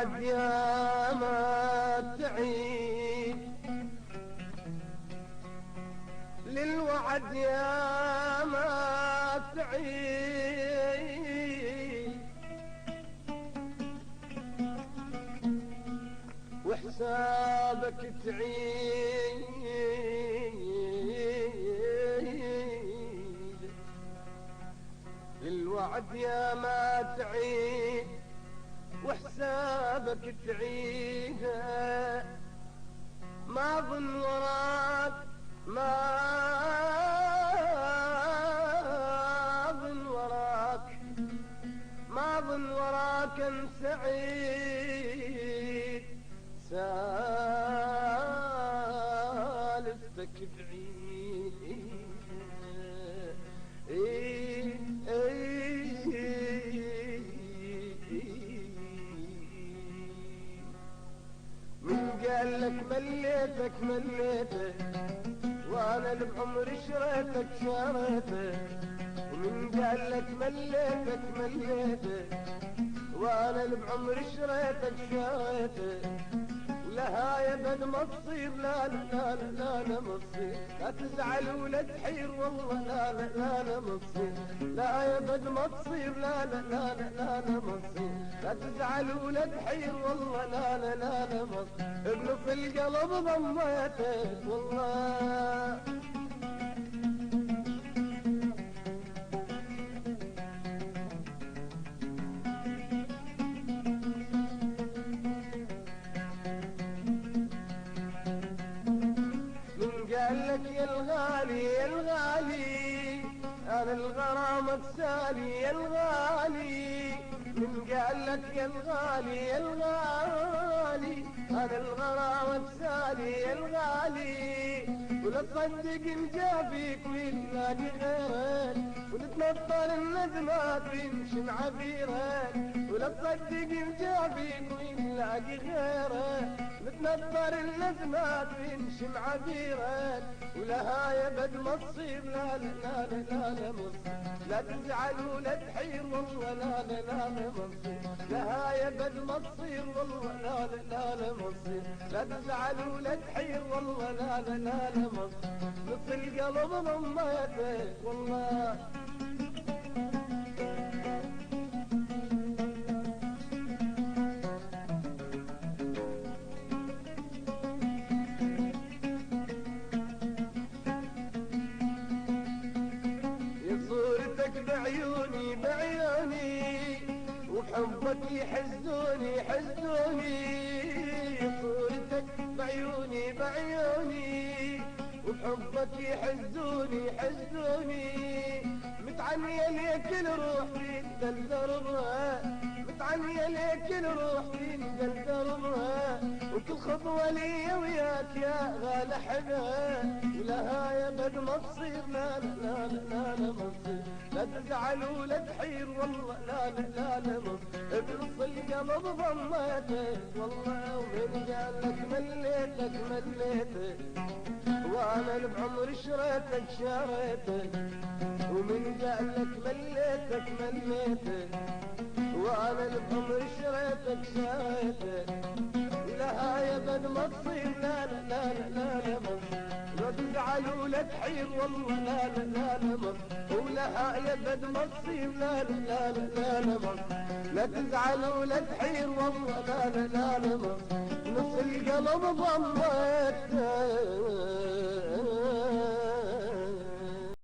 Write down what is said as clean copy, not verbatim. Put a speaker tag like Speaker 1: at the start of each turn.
Speaker 1: للوعد يا ما تعيد، للوعد يا ما تعيد، وحسابك تعيد، للوعد يا ما تعيد وحسابك تعيد. ما ظن وراك، ما ظن وراك، ما ظن وراك ان سعيد، سالفتك بعيد. من قال لك مليتك مليتك، وانا اللي بعمري شريتك شريتك. ومن قال لك مليتك مليتك، وانا اللي بعمري شريتك شريتك. لها يا بد ما تصير، لا لا لا لا لا ما تصير، لا تزعل ولا تحير والله، لا لا لا لا ما تصير، لا يا بد ما تصير، لا لا لا لا لا لا ما تصير، لا تزعل ولا تحير والله، لا لا لا لا ما تصير. ابن في القلب ضميتك والله. قال لك يا الغالي يا الغالي، انا الغرام تسالي يا الغالي. من قال لك يا الغالي يا الغالي، انا الغرام تسالي يا الغالي. ولا تصدق ان جابيك ونلاقي غيرك، ونتنطر النجمات ونمشي معبيرك. ولا تصدق ان جابيك ونلاقي غيرك، نتنطر النجمات ونمشي معبيرك. ولها يا بد ما تصير، لا لا لا لا لا لا ما تصير، لا تزعل ولا تحير والله، لا لا لا لا ما تصير. لها يا بد ما تصير والله، لا لا لا لا ما تصير، لا تزعل ولا تحير والله، لا لا لا لا ما تصير. نص القلب ضميتك والله. بعيوني بعيوني، وبحبك يحزوني يحزوني. صورتك بعيوني بعيوني، وبحبك يحزوني يحزوني. متعنية ليك الروح في دربها، متعنية ليك الروح في دربها. وكل خطوة لي وياك يا غالى حبها. ولها يا بد ما تصير، لا لا لا لا لا ما تصير، لا تزعل ولا تحير والله، لا لا لا لا ما تصير. بنص القلب ضميتك والله. ومن قال لك مليتك مليتك، وانا اللي بعمري شريتك شريتك. ومن قال لك مليتك مليتك، وانا اللي بعمري شريتك شريتك. لها يا بد ما تصير، لا لا لا لا لا ما تصير، لا تزعل ولا تحير والله، لا لا لا لا ما تصير. ولها يا بد ما تصير، لا لا لا لا لا ما تصير، لا تزعل ولا تحير والله، لا لا لا لا ما تصير. نص القلب ضميتك